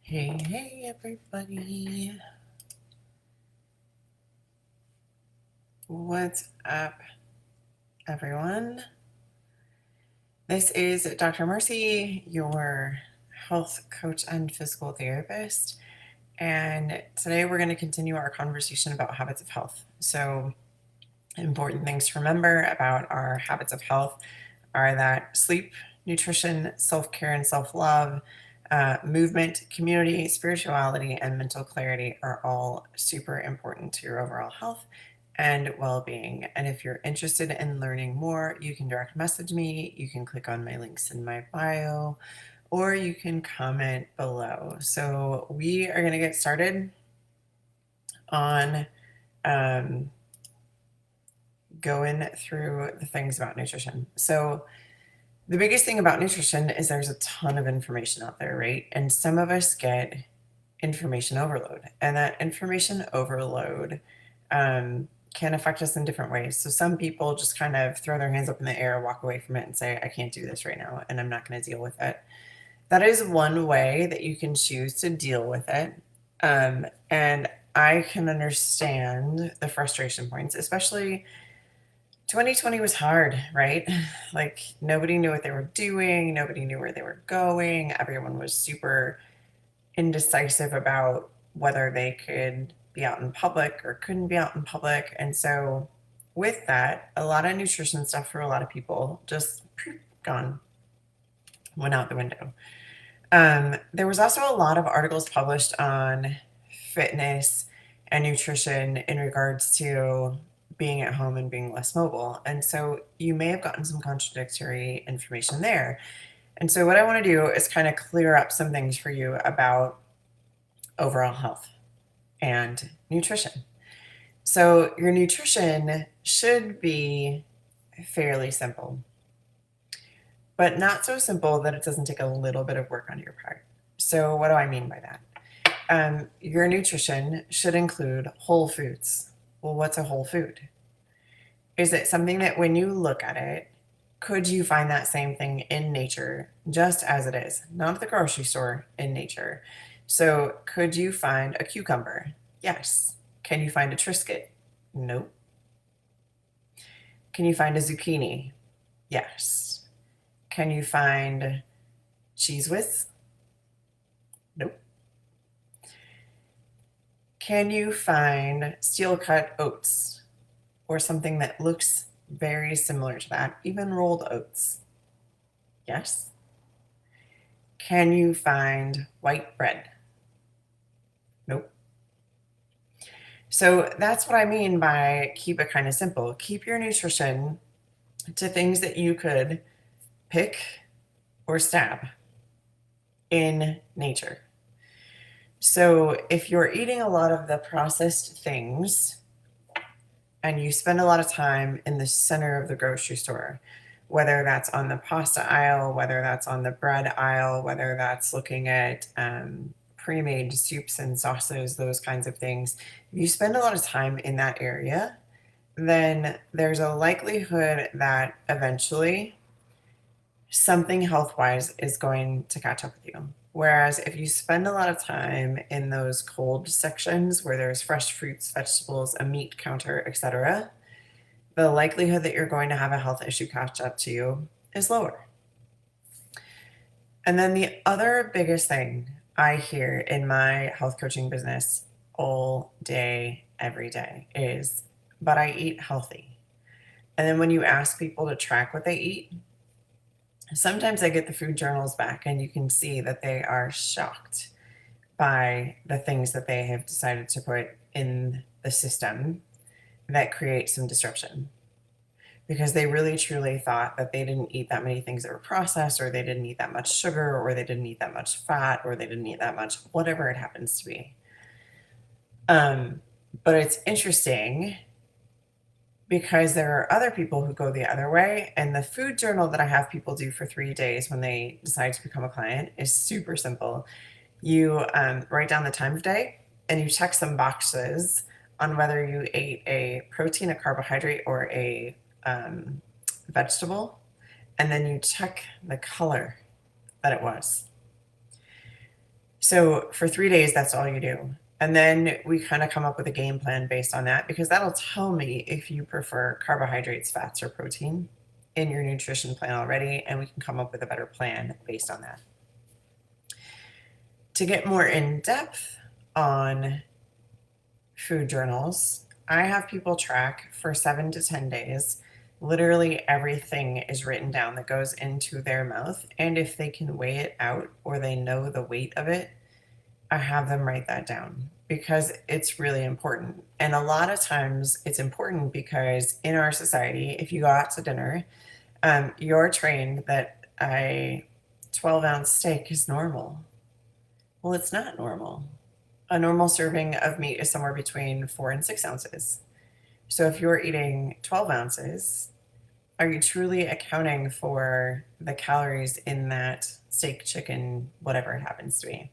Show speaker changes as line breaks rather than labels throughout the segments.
Hey, everybody. What's up, everyone? This is Dr. Mercy, your health coach and physical therapist. And today we're going to continue our conversation about habits of health. So, important things to remember about our habits of health are that sleep, nutrition, self care, and self love, movement, community, spirituality, and mental clarity are all super important to your overall health and well being. And if you're interested in learning more, you can direct message me, you can click on my links in my bio, or you can comment below. So, we are going to get started on going through the things about nutrition. So, the biggest thing about nutrition is there's a ton of information out there, right? And some of us get information overload, and that information overload can affect us in different ways. So some people just kind of throw their hands up in the air, walk away from it, and say, I can't do this right now, and I'm not going to deal with it. That is one way that you can choose to deal with it. And I can understand the frustration points, especially 2020 was hard, right? Like nobody knew what they were doing, nobody knew where they were going. Everyone was super indecisive about whether they could be out in public or couldn't be out in public. And so with that, a lot of nutrition stuff for a lot of people just gone, went out the window. There was also a lot of articles published on fitness and nutrition in regards to being at home and being less mobile. And so you may have gotten some contradictory information there. And so what I want to do is kind of clear up some things for you about overall health and nutrition. So your nutrition should be fairly simple, but not so simple that it doesn't take a little bit of work on your part. So what do I mean by that? Your nutrition should include whole foods. Well, what's a whole food? Is it something that when you look at it, could you find that same thing in nature just as it is? Not at the grocery store, in nature. So could you find a cucumber? Yes. Can you find a Triscuit? Nope. Can you find a zucchini? Yes. Can you find cheese whiz? Nope. Can you find steel cut oats or something that looks very similar to that, even rolled oats? Yes. Can you find white bread? Nope. So that's what I mean by keep it kind of simple. Keep your nutrition to things that you could pick or stab in nature. So if you're eating a lot of the processed things and you spend a lot of time in the center of the grocery store, whether that's on the pasta aisle, whether that's on the bread aisle, whether that's looking at pre-made soups and sauces, those kinds of things, if you spend a lot of time in that area, then there's a likelihood that eventually something health-wise is going to catch up with you. Whereas if you spend a lot of time in those cold sections where there's fresh fruits, vegetables, a meat counter, etc., the likelihood that you're going to have a health issue catch up to you is lower. And then the other biggest thing I hear in my health coaching business all day, every day is, but I eat healthy. And then when you ask people to track what they eat, sometimes I get the food journals back and you can see that they are shocked by the things that they have decided to put in the system that create some disruption. Because they really truly thought that they didn't eat that many things that were processed, or they didn't eat that much sugar, or they didn't eat that much fat, or they didn't eat that much, whatever it happens to be. But it's interesting because there are other people who go the other way. And the food journal that I have people do for 3 days when they decide to become a client is super simple. You write down the time of day and you check some boxes on whether you ate a protein, a carbohydrate, or a vegetable, and then you check the color that it was. So for 3 days, that's all you do. And then we kind of come up with a game plan based on that, because that'll tell me if you prefer carbohydrates, fats, or protein in your nutrition plan already. And we can come up with a better plan based on that. To get more in depth on food journals, I have people track for 7 to 10 days. Literally everything is written down that goes into their mouth. And if they can weigh it out or they know the weight of it, I have them write that down because it's really important. And a lot of times it's important because in our society, if you go out to dinner, you're trained that a 12-ounce steak is normal. Well, it's not normal. A normal serving of meat is somewhere between 4 and 6 ounces. So if you're eating 12 ounces, are you truly accounting for the calories in that steak, chicken, whatever it happens to be?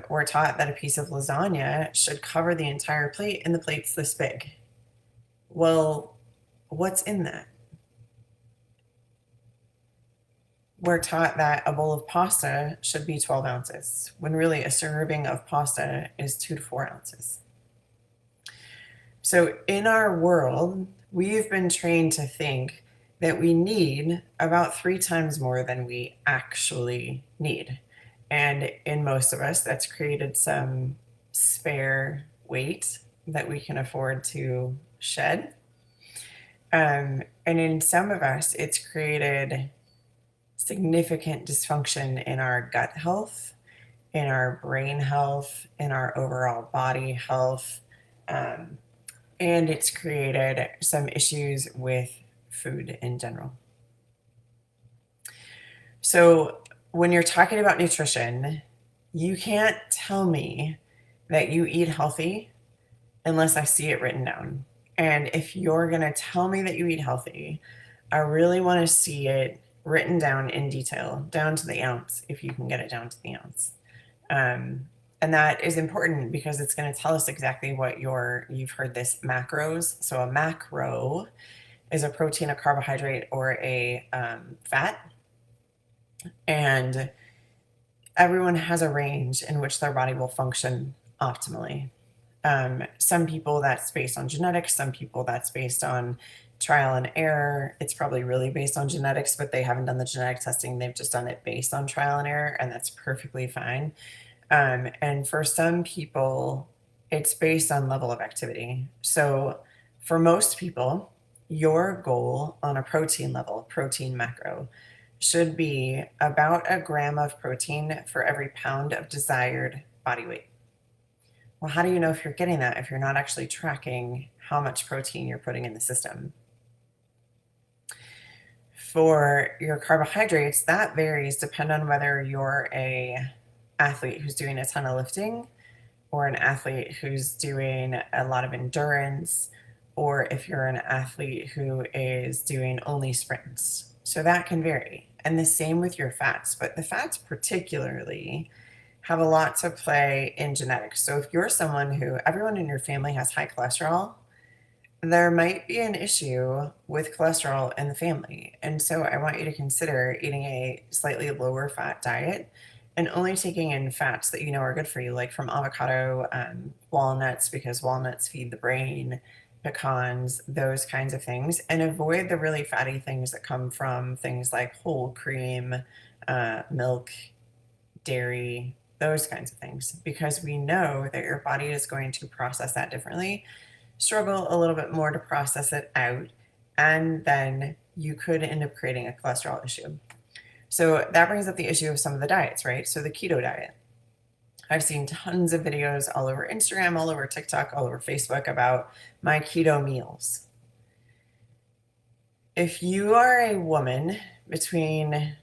We're taught that a piece of lasagna should cover the entire plate, and the plate's this big. Well, what's in that? We're taught that a bowl of pasta should be 12 ounces, when really a serving of pasta is 2 to 4 ounces. So in our world, we've been trained to think that we need about 3 times more than we actually need. And in most of us, that's created some spare weight that we can afford to shed. And in some of us, it's created significant dysfunction in our gut health, in our brain health, in our overall body health. And it's created some issues with food in general. So when you're talking about nutrition, you can't tell me that you eat healthy unless I see it written down. And if you're going to tell me that you eat healthy, I really want to see it written down in detail, down to the ounce, if you can get it down to the ounce. And that is important because it's going to tell us exactly what you've heard this macros. So a macro is a protein, a carbohydrate, or a fat. And everyone has a range in which their body will function optimally. Some people that's based on genetics, some people that's based on trial and error. It's probably really based on genetics, but they haven't done the genetic testing. They've just done it based on trial and error, and that's perfectly fine. And for some people, it's based on level of activity. So for most people, your goal on a protein level, protein macro, should be about a gram of protein for every pound of desired body weight. Well, how do you know if you're getting that if you're not actually tracking how much protein you're putting in the system? For your carbohydrates, that varies depending on whether you're a athlete who's doing a ton of lifting or an athlete who's doing a lot of endurance, or if you're an athlete who is doing only sprints. So that can vary. And the same with your fats, but the fats particularly have a lot to play in genetics. So if you're someone who everyone in your family has high cholesterol, there might be an issue with cholesterol in the family. And so I want you to consider eating a slightly lower fat diet and only taking in fats that you know are good for you, like from avocado, walnuts, because walnuts feed the brain, pecans, those kinds of things, and avoid the really fatty things that come from things like whole cream, milk, dairy, those kinds of things, because we know that your body is going to process that differently, struggle a little bit more to process it out, and then you could end up creating a cholesterol issue. So that brings up the issue of some of the diets, right? So the keto diet. I've seen tons of videos all over Instagram, all over TikTok, all over Facebook about my keto meals. If you are a woman between,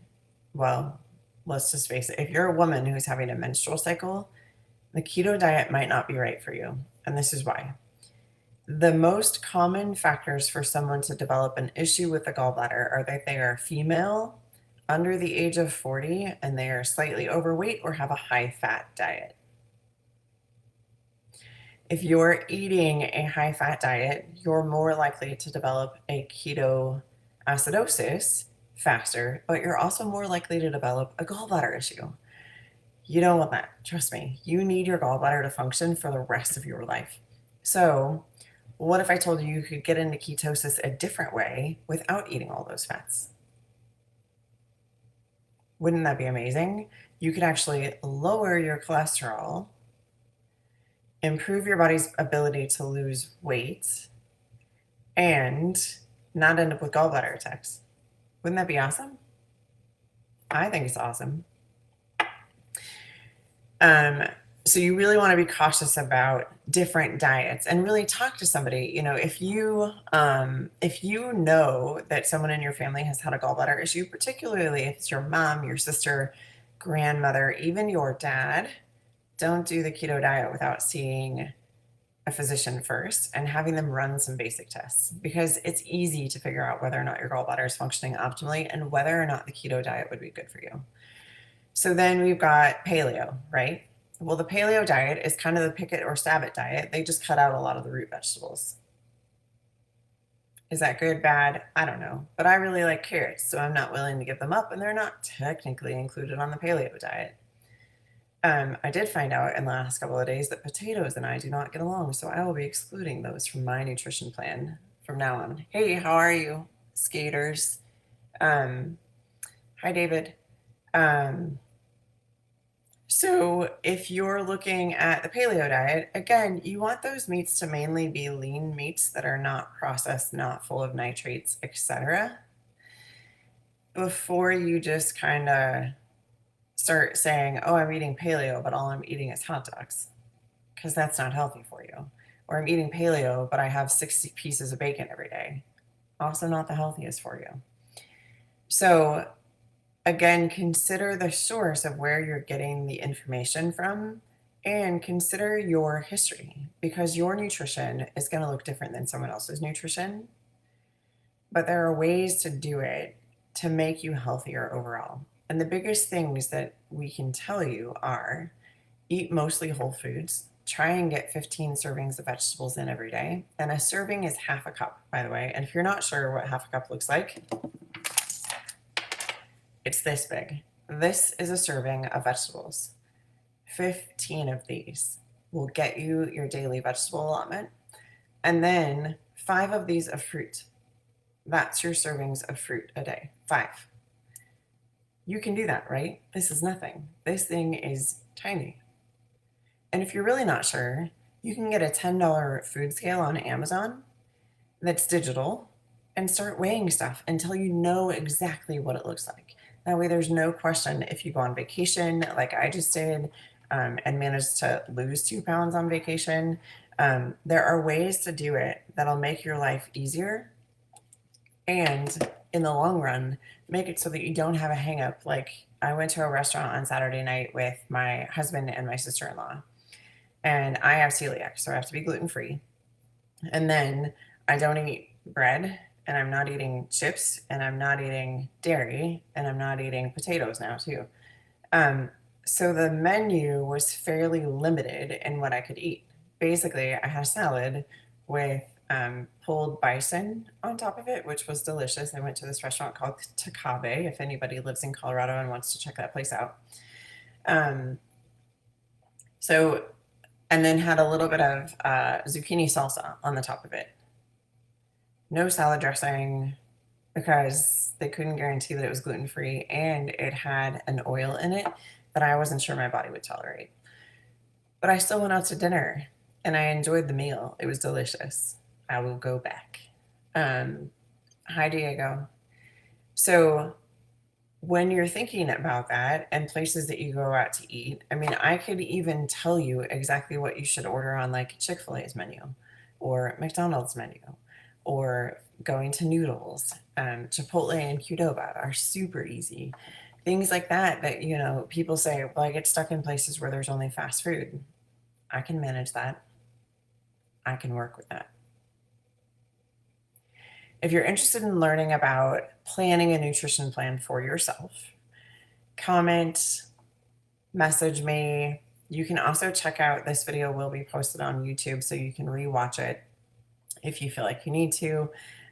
well, let's just face it, if you're a woman who's having a menstrual cycle, the keto diet might not be right for you. And this is why. The most common factors for someone to develop an issue with the gallbladder are that they are female, under the age of 40, and they are slightly overweight or have a high fat diet. If you're eating a high fat diet, you're more likely to develop a ketoacidosis faster, but you're also more likely to develop a gallbladder issue. You don't want that. Trust me. You need your gallbladder to function for the rest of your life. So, what if I told you you could get into ketosis a different way without eating all those fats? Wouldn't that be amazing? You could actually lower your cholesterol, improve your body's ability to lose weight, and not end up with gallbladder attacks. Wouldn't that be awesome? I think it's awesome. So you really want to be cautious about different diets and really talk to somebody. You know, if you know that someone in your family has had a gallbladder issue, particularly if it's your mom, your sister, grandmother, even your dad, don't do the keto diet without seeing a physician first and having them run some basic tests, because it's easy to figure out whether or not your gallbladder is functioning optimally and whether or not the keto diet would be good for you. So then we've got paleo, right? Well, the paleo diet is kind of the pick it or stab it diet. They just cut out a lot of the root vegetables. Is that good, bad? I don't know. But I really like carrots, so I'm not willing to give them up, and they're not technically included on the paleo diet. I did find out in the last couple of days that potatoes and I do not get along, so I will be excluding those from my nutrition plan from now on. Hey, how are you, skaters? Hi, David. So if you're looking at the paleo diet, again, you want those meats to mainly be lean meats that are not processed, not full of nitrates, etc., before you just kind of start saying, oh, I'm eating paleo, but all I'm eating is hot dogs, because that's not healthy for you. Or I'm eating paleo, but I have 60 pieces of bacon every day. Also not the healthiest for you. So again, consider the source of where you're getting the information from, and consider your history, because your nutrition is going to look different than someone else's nutrition. But there are ways to do it to make you healthier overall. And the biggest things that we can tell you are eat mostly whole foods. Try and get 15 servings of vegetables in every day. And a serving is half a cup, by the way. And if you're not sure what half a cup looks like, it's this big. This is a serving of vegetables. 15 of these will get you your daily vegetable allotment. And then 5 of these of fruit. That's your servings of fruit a day. 5. You can do that, right? This is nothing. This thing is tiny. And if you're really not sure, you can get a $10 food scale on Amazon that's digital and start weighing stuff until you know exactly what it looks like. That way there's no question if you go on vacation, like I just did, and managed to lose 2 pounds on vacation. There are ways to do it that'll make your life easier, and in the long run, make it so that you don't have a hang up. Like I went to a restaurant on Saturday night with my husband and my sister-in-law, and I have celiac, so I have to be gluten-free. And then I don't eat bread, and I'm not eating chips, and I'm not eating dairy, and I'm not eating potatoes now too. So the menu was fairly limited in what I could eat. Basically, I had a salad with pulled bison on top of it, which was delicious. I went to this restaurant called Takabe, if anybody lives in Colorado and wants to check that place out. And then had a little bit of zucchini salsa on the top of it. No salad dressing, because they couldn't guarantee that it was gluten-free, and it had an oil in it that I wasn't sure my body would tolerate. But I still went out to dinner, and I enjoyed the meal. It was delicious. I will go back. Hi, Diego. So when you're thinking about that and places that you go out to eat, I mean, I could even tell you exactly what you should order on like Chick-fil-A's menu or McDonald's menu, or going to Noodles. Chipotle and Qdoba are super easy. Things like that, that, you know, people say, well, I get stuck in places where there's only fast food. I can manage that. I can work with that. If you're interested in learning about planning a nutrition plan for yourself, comment, message me. You can also check out this video will be posted on YouTube, so you can rewatch it if you feel like you need to.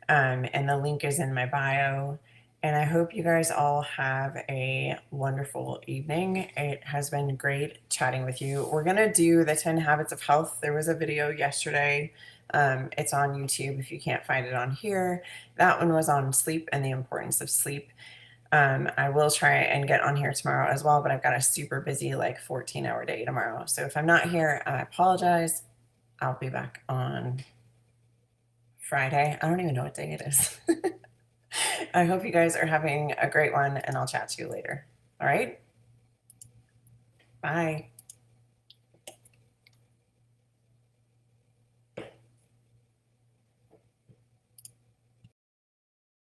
And the link is in my bio. And I hope you guys all have a wonderful evening. It has been great chatting with you. We're going to do the 10 habits of health. There was a video yesterday. It's on YouTube if you can't find it on here. That one was on sleep and the importance of sleep. I will try and get on here tomorrow as well, but I've got a super busy, like 14-hour day tomorrow. So if I'm not here, I apologize. I'll be back on Friday. I don't even know what day it is. I hope you guys are having a great one, and I'll chat to you later. All right? Bye.